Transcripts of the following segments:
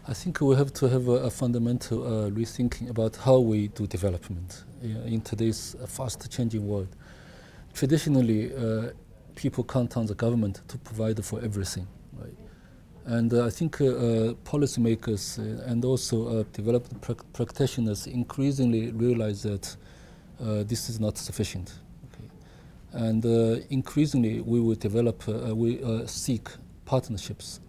I think we have to have a fundamental rethinking about how we do development in today's fast-changing world. Traditionally, people count on the government to provide for everything, right? And I think policymakers and also development practitioners increasingly realize that this is not sufficient. Okay? And increasingly, we will develop, we seek partnerships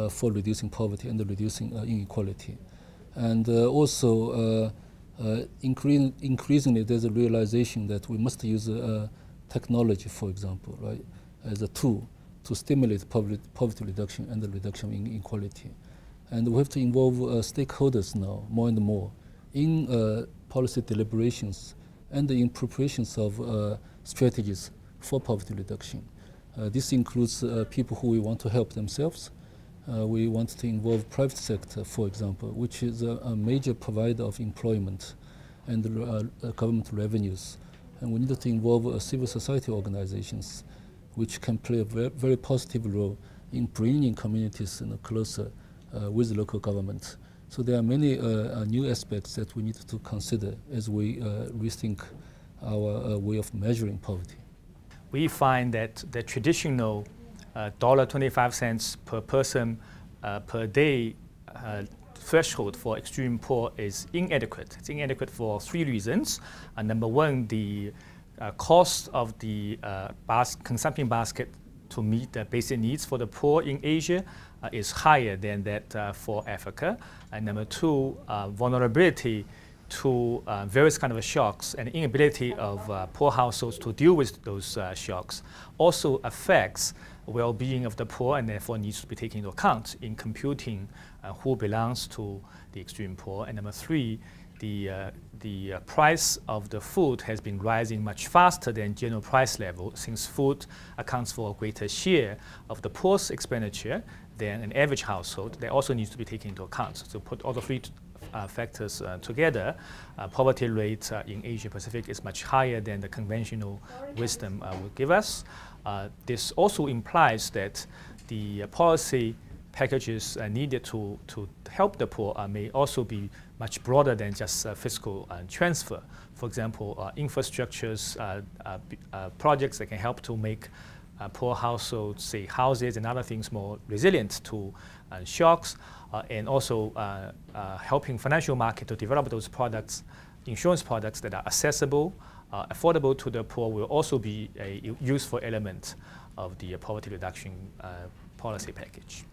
for reducing poverty and reducing inequality. And also, increasingly, there's a realization that we must use technology, for example, right, as a tool to stimulate poverty reduction and the reduction in inequality. And we have to involve stakeholders now more and more in policy deliberations and in preparations of strategies for poverty reduction. This includes people who we want to help themselves. We want to involve private sector, for example, which is a major provider of employment and government revenues. And we need to involve civil society organizations, which can play a very positive role in bringing communities closer with local government. So there are many new aspects that we need to consider as we rethink our way of measuring poverty. We find that the traditional $1.25 per person per day threshold for extreme poor is inadequate. It's inadequate for three reasons. Number one, the cost of the consumption basket to meet the basic needs for the poor in Asia is higher than that for Africa. And number two, vulnerability to various kinds of shocks and inability of poor households to deal with those shocks also affects well-being of the poor, and therefore needs to be taken into account in computing who belongs to the extreme poor. And number three, the price of the food has been rising much faster than general price level, since food accounts for a greater share of the poor's expenditure than an average household. That also needs to be taken into account. So put all the three factors together, poverty rate in Asia Pacific is much higher than the conventional wisdom would give us. This also implies that the policy packages needed to help the poor may also be much broader than just fiscal transfer. For example, infrastructures, projects that can help to make poor households, say houses and other things, more resilient to shocks, and also helping financial market to develop those products, insurance products that are accessible, affordable to the poor, will also be a useful element of the poverty reduction policy package.